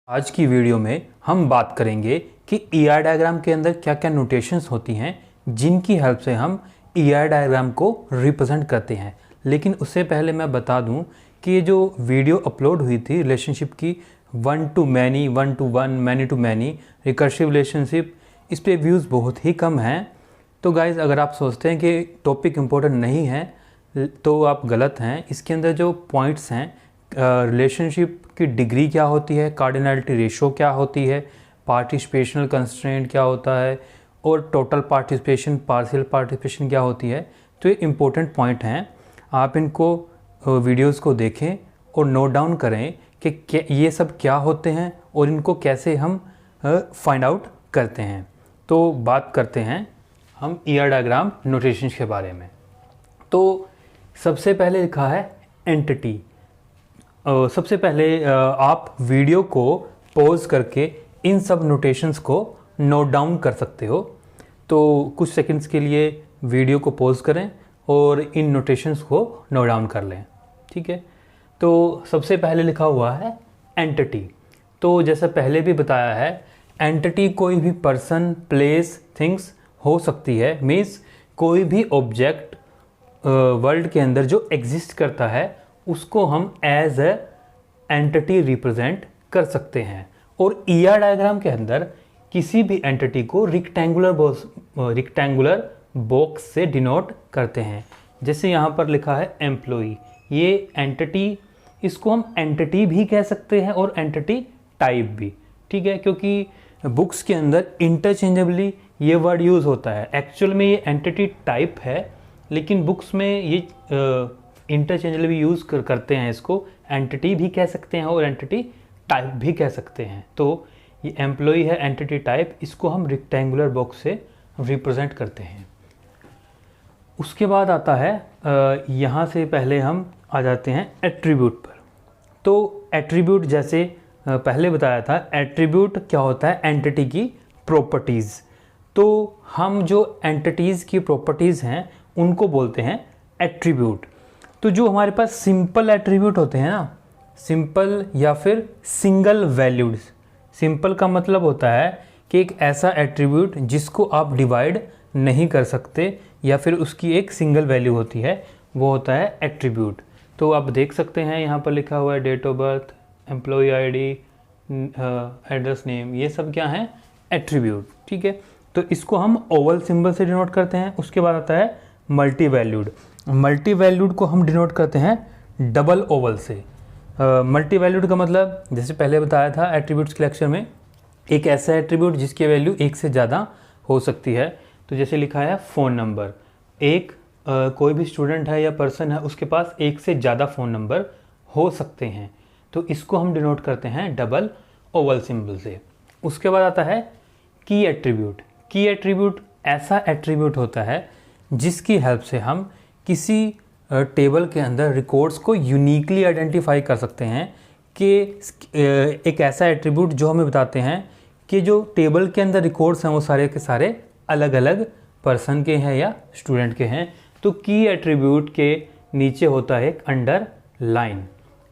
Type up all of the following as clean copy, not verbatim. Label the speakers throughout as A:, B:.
A: आज की वीडियो में हम बात करेंगे कि ईआर डायग्राम के अंदर क्या क्या नोटेशंस होती हैं जिनकी हेल्प से हम ईआर डायग्राम को रिप्रेजेंट करते हैं। लेकिन उससे पहले मैं बता दूं कि ये जो वीडियो अपलोड हुई थी रिलेशनशिप की one to many, one to one, many to many, recursive relationship, इस पे व्यूज़ बहुत ही कम हैं। तो गाइज़, अगर आप सोचते हैं कि टॉपिक इम्पोर्टेंट नहीं है तो आप गलत हैं। इसके अंदर जो पॉइंट्स हैं, रिलेशनशिप की डिग्री क्या होती है, कार्डिनैलिटी रेशो क्या होती है, पार्टिसिपेशनल कंस्ट्रेंट क्या होता है और टोटल पार्टिसिपेशन, पार्शियल पार्टिसिपेशन क्या होती है, तो ये इम्पोर्टेंट पॉइंट हैं। आप इनको वीडियोस को देखें और नोट डाउन करें कि ये सब क्या होते हैं और इनको कैसे हम फाइंड आउट करते हैं। तो बात करते हैं हम ईआर डायग्राम नोटेशंस के बारे में। तो सबसे पहले लिखा है एंटिटी। सबसे पहले आप वीडियो को पॉज करके इन सब नोटेशंस को नोट डाउन कर सकते हो। तो कुछ सेकंड्स के लिए वीडियो को पॉज करें और इन नोटेशंस को नोट डाउन कर लें। ठीक है, तो सबसे पहले लिखा हुआ है एंटिटी। तो जैसा पहले भी बताया है, एंटिटी कोई भी पर्सन, प्लेस, थिंग्स हो सकती है। मीन्स कोई भी ऑब्जेक्ट वर्ल्ड के अंदर जो एग्जिस्ट करता है उसको हम एज ए एंटिटी रिप्रेजेंट कर सकते हैं। और ईआर डायग्राम के अंदर किसी भी एंटिटी को रिक्टेंगुलर बॉक्स से डिनोट करते हैं। जैसे यहाँ पर लिखा है एम्प्लॉई, ये एंटिटी, इसको हम एंटिटी भी कह सकते हैं और एंटिटी टाइप भी। ठीक है, क्योंकि बुक्स के अंदर इंटरचेंजेबली ये वर्ड यूज़ होता है। एक्चुअल में ये एंटिटी टाइप है, लेकिन बुक्स में ये इंटरचेंजेबली यूज़ करते हैं। इसको एंटिटी भी कह सकते हैं और एंटिटी टाइप भी कह सकते हैं। तो ये एम्प्लॉई है एंटिटी टाइप, इसको हम रेक्टेंगुलर बॉक्स से रिप्रेजेंट करते हैं। उसके बाद आता है यहाँ से पहले हम आ जाते हैं एट्रीब्यूट पर। तो एट्रीब्यूट जैसे पहले बताया था, एट्रीब्यूट क्या होता है, एंटिटी की प्रॉपर्टीज़। तो हम जो एंटिटीज़ की प्रॉपर्टीज़ हैं उनको बोलते हैं एट्रीब्यूट। तो जो हमारे पास सिंपल एट्रीब्यूट होते हैं ना, सिंपल या फिर सिंगल वैल्यूड। सिंपल का मतलब होता है कि एक ऐसा एट्रीब्यूट जिसको आप डिवाइड नहीं कर सकते या फिर उसकी एक सिंगल वैल्यू होती है, वो होता है एट्रीब्यूट। तो आप देख सकते हैं यहाँ पर लिखा हुआ है date of birth, employ ID, address name, ये सब क्या है, एट्रीब्यूट। ठीक है, तो इसको हम ओवल सिंबल से डिनोट करते हैं। उसके बाद आता है मल्टी वैल्यूड। मल्टी वैल्यूड को हम डिनोट करते हैं डबल ओवल से। मल्टी वैल्यूड का मतलब जैसे पहले बताया था एट्रीब्यूट्स के लेक्चर में, एक ऐसा एट्रीब्यूट जिसकी वैल्यू एक से ज़्यादा हो सकती है। तो जैसे लिखा है फ़ोन नंबर, एक कोई भी स्टूडेंट है या पर्सन है उसके पास एक से ज़्यादा फ़ोन नंबर हो सकते हैं, तो इसको हम डिनोट करते हैं डबल ओवल सिंबल से। उसके बाद आता है की एट्रीब्यूट। की एट्रीब्यूट ऐसा एट्रीब्यूट होता है जिसकी हेल्प से हम किसी टेबल के अंदर रिकॉर्ड्स को यूनिकली आइडेंटिफाई कर सकते हैं। कि एक ऐसा एट्रीब्यूट जो हमें बताते हैं कि जो टेबल के अंदर रिकॉर्ड्स हैं वो सारे के सारे अलग अलग पर्सन के हैं या स्टूडेंट के हैं। तो की एट्रीब्यूट के नीचे होता है एक अंडर लाइन।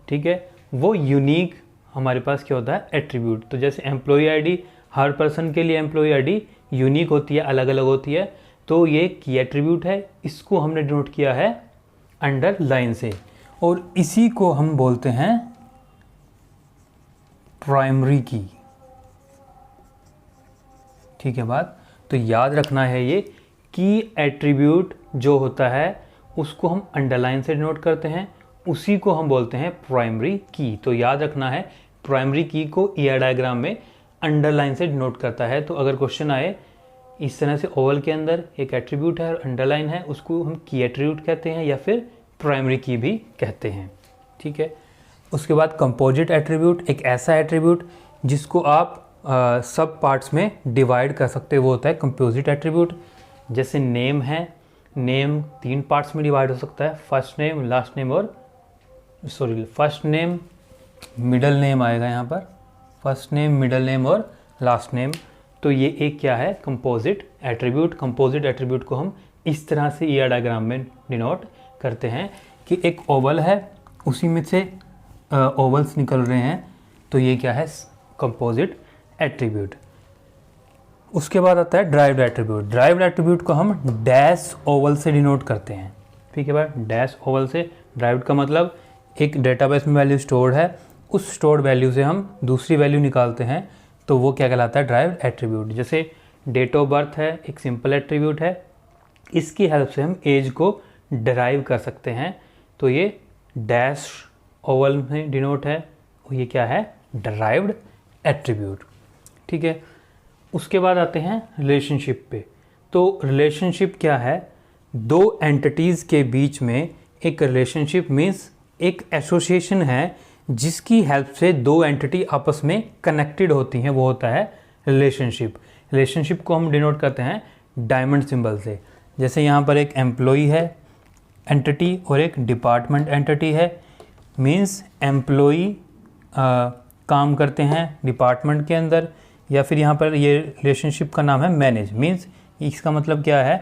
A: ठीक है, वो यूनिक हमारे पास क्या होता है, एट्रीब्यूट। तो जैसे एम्प्लॉय आईडी, हर पर्सन के लिए एम्प्लॉय आईडी यूनिक होती है, अलग अलग होती है। तो ये की एट्रीब्यूट है, इसको हमने डिनोट किया है अंडर लाइन से, और इसी को हम बोलते हैं प्राइमरी की। ठीक है बात, तो याद रखना है ये की एट्रीब्यूट जो होता है उसको हम अंडरलाइन से डिनोट करते हैं, उसी को हम बोलते हैं प्राइमरी की। तो याद रखना है, प्राइमरी की को ईआर डायग्राम में अंडरलाइन से डिनोट करता है। तो अगर क्वेश्चन आए इस तरह से, ओवल के अंदर एक एट्रीब्यूट है और अंडरलाइन है, उसको हम की एट्रीब्यूट कहते हैं या फिर प्राइमरी की भी कहते हैं। ठीक है, उसके बाद कंपोजिट एट्रीब्यूट, एक ऐसा एट्रीब्यूट जिसको आप सब पार्ट्स में डिवाइड कर सकते हो, वो होता है कंपोजिट एट्रीब्यूट। जैसे नेम है, नेम 3 पार्ट्स में डिवाइड हो सकता है, फर्स्ट नेम, लास्ट नेम और फर्स्ट नेम, मिडल नेम आएगा यहाँ पर, फर्स्ट नेम, मिडल नेम और लास्ट नेम। तो ये एक क्या है, कंपोजिट एट्रीब्यूट। कंपोजिट एट्रीब्यूट को हम इस तरह से ईआर डायग्राम में डिनोट करते हैं कि एक ओवल है, उसी में से ओवल्स निकल रहे हैं, तो ये क्या है, कंपोजिट एट्रीब्यूट। उसके बाद आता है ड्राइव्ड एट्रीब्यूट। ड्राइव्ड एट्रीब्यूट को हम डैश ओवल से डिनोट करते हैं, ठीक है भाई, डैश ओवल से। ड्राइव्ड का मतलब एक डेटाबेस में वैल्यू स्टोर्ड है, उस स्टोर्ड वैल्यू से हम दूसरी वैल्यू निकालते हैं, तो वो क्या कहलाता है, ड्राइव्ड एट्रीब्यूट। जैसे डेट ऑफ बर्थ है, एक सिंपल एट्रीब्यूट है, इसकी हेल्प से हम एज को डराइव कर सकते हैं, तो ये डैश ओवल में डिनोट है, ये क्या है, डराइव्ड एट्रीब्यूट, ठीक है। उसके बाद आते हैं रिलेशनशिप पे। तो रिलेशनशिप क्या है, दो एंटिटीज़ के बीच में एक रिलेशनशिप मीन्स एक एसोसिएशन है जिसकी हेल्प से दो एंटिटी आपस में कनेक्टेड होती हैं, वो होता है रिलेशनशिप। रिलेशनशिप को हम डिनोट करते हैं डायमंड सिंबल से। जैसे यहाँ पर एक एम्प्लॉई है एंटिटी और एक डिपार्टमेंट एंटिटी है, मीन्स एम्प्लॉई काम करते हैं डिपार्टमेंट के अंदर, या फिर यहाँ पर ये रिलेशनशिप का नाम है मैनेज, मीन्स इसका मतलब क्या है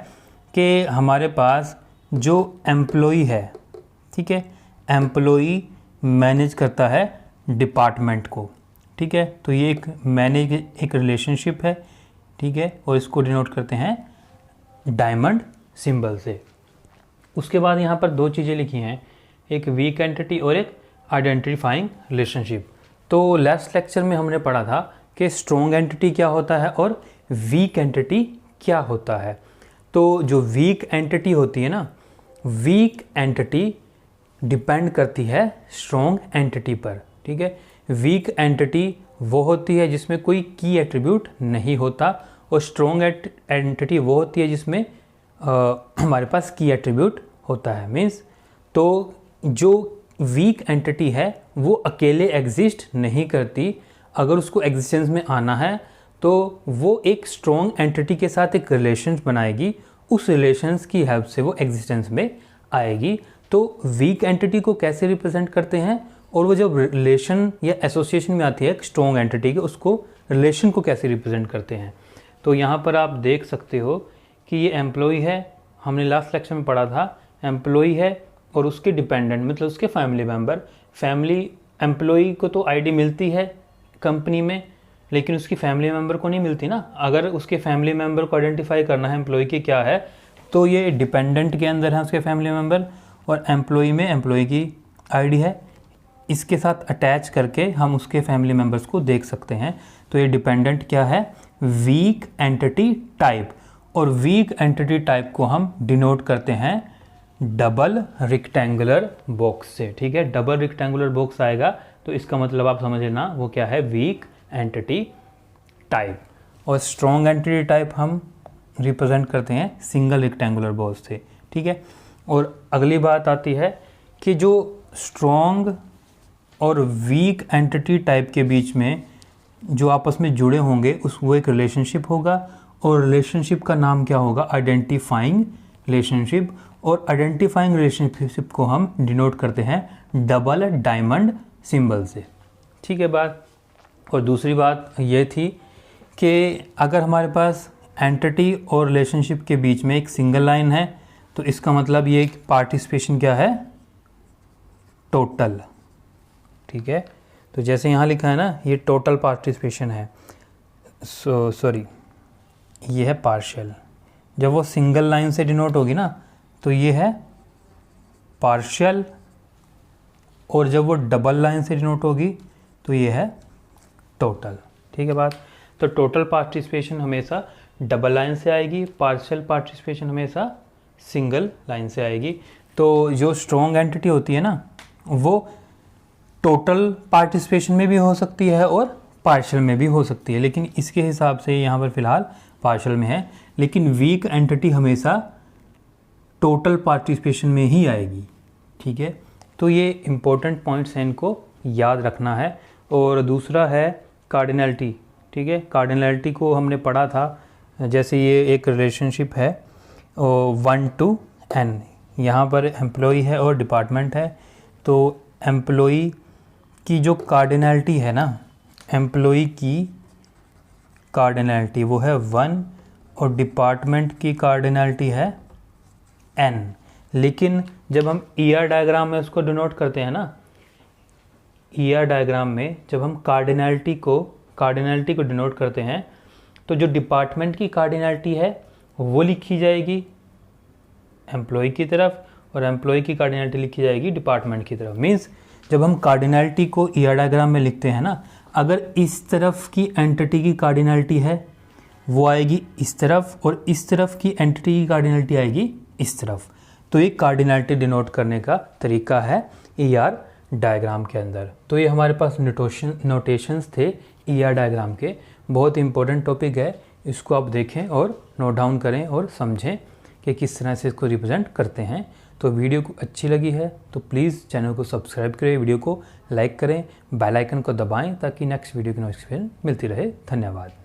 A: कि हमारे पास जो एम्प्लॉई है, ठीक है, एम्प्लॉई मैनेज करता है डिपार्टमेंट को, ठीक है, तो ये एक मैनेज एक रिलेशनशिप है, ठीक है, और इसको डिनोट करते हैं डायमंड सिंबल से। उसके बाद यहाँ पर दो चीज़ें लिखी हैं, एक वीक एंटिटी और एक आइडेंटिफाइंग रिलेशनशिप। तो लास्ट लेक्चर में हमने पढ़ा था कि स्ट्रॉन्ग एंटिटी क्या होता है और वीक एंटिटी क्या होता है। तो जो वीक एंटिटी होती है ना, वीक एंटिटी डिपेंड करती है स्ट्रॉन्ग एंटिटी पर, ठीक है। वीक एंटिटी वो होती है जिसमें कोई की एट्रीब्यूट नहीं होता, और स्ट्रॉन्ग एंटिटी वो होती है जिसमें हमारे पास की एट्रीब्यूट होता है। मीन्स तो जो वीक एंटिटी है वो अकेले एग्जिस्ट नहीं करती, अगर उसको एग्जिस्टेंस में आना है तो वो एक स्ट्रॉन्ग एंटिटी के साथ एक रिलेशन बनाएगी, उस रिलेशंस की हेल्प से वो एग्जिस्टेंस में आएगी। तो वीक एंटिटी को कैसे रिप्रेजेंट करते हैं, और वो जब रिलेशन या एसोसिएशन में आती है एक स्ट्रॉन्ग एंटिटी के, उसको रिलेशन को कैसे रिप्रेजेंट करते हैं। तो यहाँ पर आप देख सकते हो कि ये एम्प्लॉई है, हमने लास्ट लेक्चर में पढ़ा था, एम्प्लॉई है और उसके डिपेंडेंट मतलब उसके फैमिली मेम्बर। फैमिली एम्प्लॉई को तो आईडी मिलती है कंपनी में, लेकिन उसकी फैमिली मेम्बर को नहीं मिलती ना। अगर उसके फैमिली मेम्बर को आइडेंटिफाई करना है एम्प्लॉई की क्या है, तो ये डिपेंडेंट के अंदर है उसके फैमिली मेम्बर, और एम्प्लॉई में एम्प्लॉई की आईडी है, इसके साथ अटैच करके हम उसके फैमिली मेम्बर्स को देख सकते हैं। तो ये डिपेंडेंट क्या है, वीक एंटिटी टाइप, और वीक एंटिटी टाइप को हम डिनोट करते हैं डबल रेक्टेंगुलर बॉक्स से, ठीक है। डबल रेक्टेंगुलर बॉक्स आएगा तो इसका मतलब आप समझ लेना वो क्या है, वीक एंटिटी टाइप। और स्ट्रॉन्ग एंटिटी टाइप हम रिप्रेजेंट करते हैं सिंगल रेक्टेंगुलर बॉक्स से, ठीक है। और अगली बात आती है कि जो स्ट्रॉन्ग और वीक एंटिटी टाइप के बीच में जो आपस में जुड़े होंगे उस वो एक रिलेशनशिप होगा, और रिलेशनशिप का नाम क्या होगा, आइडेंटिफाइंग रिलेशनशिप। और आइडेंटिफाइंग रिलेशनशिप को हम डिनोट करते हैं डबल डायमंड सिंबल से, ठीक है बात। और दूसरी बात ये थी कि अगर हमारे पास एंटिटी और रिलेशनशिप के बीच में एक सिंगल लाइन है, तो इसका मतलब ये पार्टिसिपेशन क्या है, टोटल, ठीक है। तो जैसे यहाँ लिखा है ना, ये टोटल पार्टिसिपेशन है, सॉरी ये है पार्शियल। जब वो सिंगल लाइन से डिनोट होगी ना तो ये है पार्शियल, और जब वो डबल लाइन से डिनोट होगी तो ये है टोटल, ठीक है बात। तो टोटल पार्टिसिपेशन हमेशा डबल लाइन से आएगी, पार्शियल पार्टिसिपेशन हमेशा सिंगल लाइन से आएगी। तो जो स्ट्रॉन्ग एंटिटी होती है ना, वो टोटल पार्टिसिपेशन में भी हो सकती है और पार्शियल में भी हो सकती है, लेकिन इसके हिसाब से यहाँ पर फिलहाल पार्शियल में है। लेकिन वीक एंटिटी हमेशा टोटल पार्टिसिपेशन में ही आएगी, ठीक है। तो ये इम्पोर्टेंट पॉइंट्स हैं, इनको याद रखना है। और दूसरा है कार्डिनलिटी, ठीक है। कार्डिनलिटी को हमने पढ़ा था, जैसे ये एक रिलेशनशिप है 1 to n, यहाँ पर एम्प्लॉई है और डिपार्टमेंट है। तो एम्प्लॉई की जो कार्डिनलिटी है ना, एम्प्लॉई की कार्डिनलिटी वो है 1, और डिपार्टमेंट की कार्डिनलिटी है n। लेकिन जब हम ईआर डायग्राम में उसको डिनोट करते हैं ना, ईआर डायग्राम में जब हम कार्डिनलिटी को कार्डिनलिटी को डिनोट करते हैं तो जो डिपार्टमेंट की कार्डिनलिटी है वो लिखी जाएगी एम्प्लॉय की तरफ और एम्प्लॉय की कार्डिनलिटी लिखी जाएगी डिपार्टमेंट की तरफ। मीन्स जब हम कार्डिनलिटी को ईआर डायग्राम में लिखते हैं ना, अगर इस तरफ की एंटिटी की कार्डिनलिटी है वो आएगी इस तरफ और इस तरफ की एंटिटी की कार्डिनलिटी आएगी इस तरफ। तो ये कार्डिनलिटी डिनोट करने का तरीका है ईआर डायग्राम के अंदर। तो ये हमारे पास नोटेशंस थे ईआर डायग्राम के। बहुत इंपॉर्टेंट टॉपिक है, इसको आप देखें और नोट डाउन करें और समझें कि किस तरह से इसको रिप्रेजेंट करते हैं। तो वीडियो को अच्छी लगी है तो प्लीज़ चैनल को सब्सक्राइब करें, वीडियो को लाइक करें, बेल आइकन को दबाएं ताकि नेक्स्ट वीडियो की नोटिफिकेशन मिलती रहे। धन्यवाद।